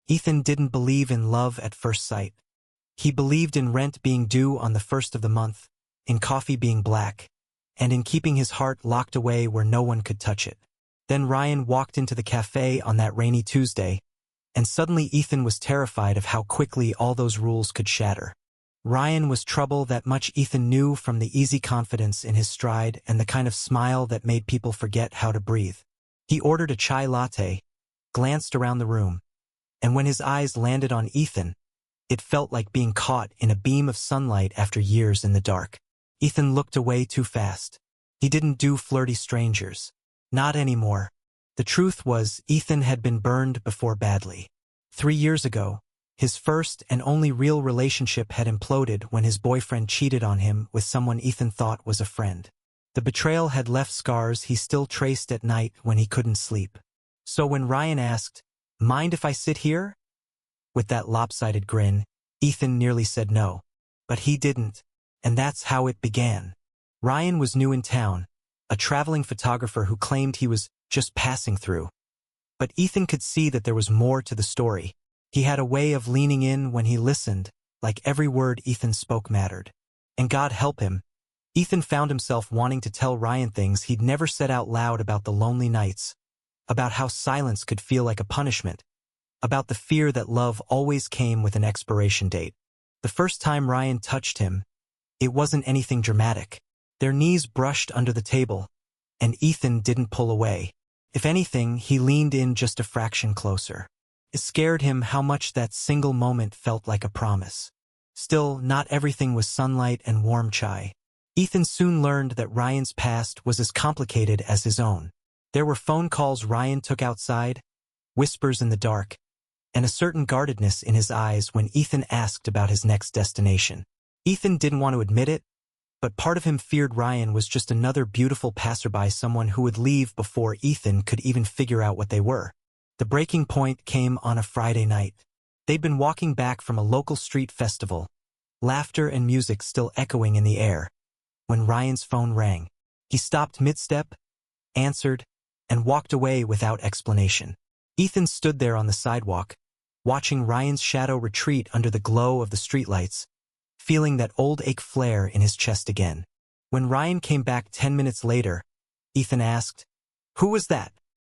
Ethan didn't believe in love at first sight. He believed in rent being due on the first of the month, in coffee being black, and in keeping his heart locked away where no one could touch it. Then Ryan walked into the cafe on that rainy Tuesday, and suddenly Ethan was terrified of how quickly all those rules could shatter. Ryan was trouble that much Ethan knew from the easy confidence in his stride and the kind of smile that made people forget how to breathe. He ordered a chai latte, glanced around the room, and when his eyes landed on Ethan, it felt like being caught in a beam of sunlight after years in the dark. Ethan looked away too fast. He didn't do flirty strangers. Not anymore. The truth was, Ethan had been burned before badly. 3 years ago, his first and only real relationship had imploded when his boyfriend cheated on him with someone Ethan thought was a friend. The betrayal had left scars he still traced at night when he couldn't sleep. So when Ryan asked, "Mind if I sit here?" with that lopsided grin, Ethan nearly said no. But he didn't, and that's how it began. Ryan was new in town, a traveling photographer who claimed he was just passing through. But Ethan could see that there was more to the story. He had a way of leaning in when he listened, like every word Ethan spoke mattered. And God help him, Ethan found himself wanting to tell Ryan things he'd never said out loud about the lonely nights, about how silence could feel like a punishment, about the fear that love always came with an expiration date. The first time Ryan touched him, it wasn't anything dramatic. Their knees brushed under the table, and Ethan didn't pull away. If anything, he leaned in just a fraction closer. It scared him how much that single moment felt like a promise. Still, not everything was sunlight and warm chai. Ethan soon learned that Ryan's past was as complicated as his own. There were phone calls Ryan took outside, whispers in the dark, and a certain guardedness in his eyes when Ethan asked about his next destination. Ethan didn't want to admit it, but part of him feared Ryan was just another beautiful passerby, someone who would leave before Ethan could even figure out what they were. The breaking point came on a Friday night. They'd been walking back from a local street festival, laughter and music still echoing in the air, when Ryan's phone rang. He stopped mid-step, answered, and walked away without explanation. Ethan stood there on the sidewalk, watching Ryan's shadow retreat under the glow of the streetlights, feeling that old ache flare in his chest again. When Ryan came back 10 minutes later, Ethan asked, "Who was that?"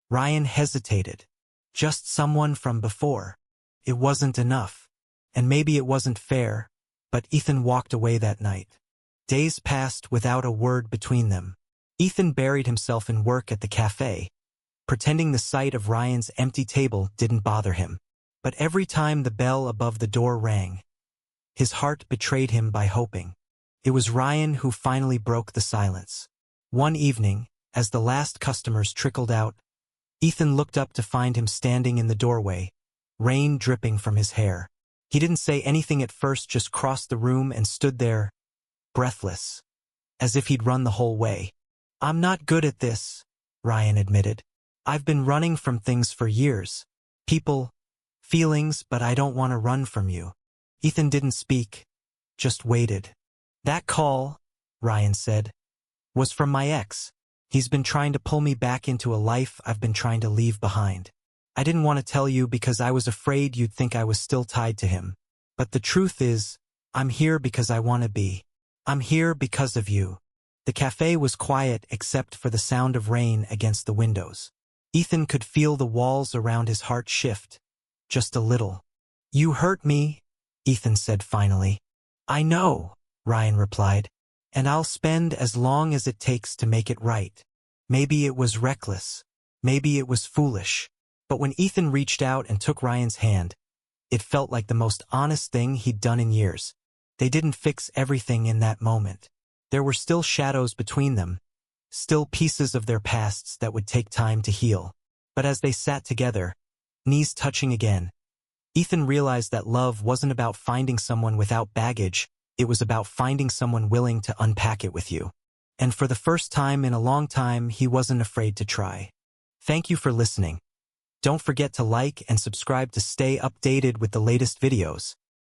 Ryan hesitated. "Just someone from before." It wasn't enough, and maybe it wasn't fair, but Ethan walked away that night. Days passed without a word between them. Ethan buried himself in work at the cafe, pretending the sight of Ryan's empty table didn't bother him. But every time the bell above the door rang, his heart betrayed him by hoping. It was Ryan who finally broke the silence. One evening, as the last customers trickled out, Ethan looked up to find him standing in the doorway, rain dripping from his hair. He didn't say anything at first, just crossed the room and stood there, breathless, as if he'd run the whole way. "I'm not good at this," Ryan admitted. "I've been running from things for years. People, feelings, but I don't want to run from you." Ethan didn't speak, just waited. "That call," Ryan said, "was from my ex. He's been trying to pull me back into a life I've been trying to leave behind. I didn't want to tell you because I was afraid you'd think I was still tied to him. But the truth is, I'm here because I want to be. I'm here because of you." The cafe was quiet except for the sound of rain against the windows. Ethan could feel the walls around his heart shift, just a little. "You hurt me," Ethan said finally. "I know," Ryan replied, "and I'll spend as long as it takes to make it right. Maybe it was reckless. Maybe it was foolish." But when Ethan reached out and took Ryan's hand, it felt like the most honest thing he'd done in years. They didn't fix everything in that moment. There were still shadows between them, still pieces of their pasts that would take time to heal. But as they sat together, knees touching again, Ethan realized that love wasn't about finding someone without baggage, it was about finding someone willing to unpack it with you. And for the first time in a long time, he wasn't afraid to try. Thank you for listening. Don't forget to like and subscribe to stay updated with the latest videos.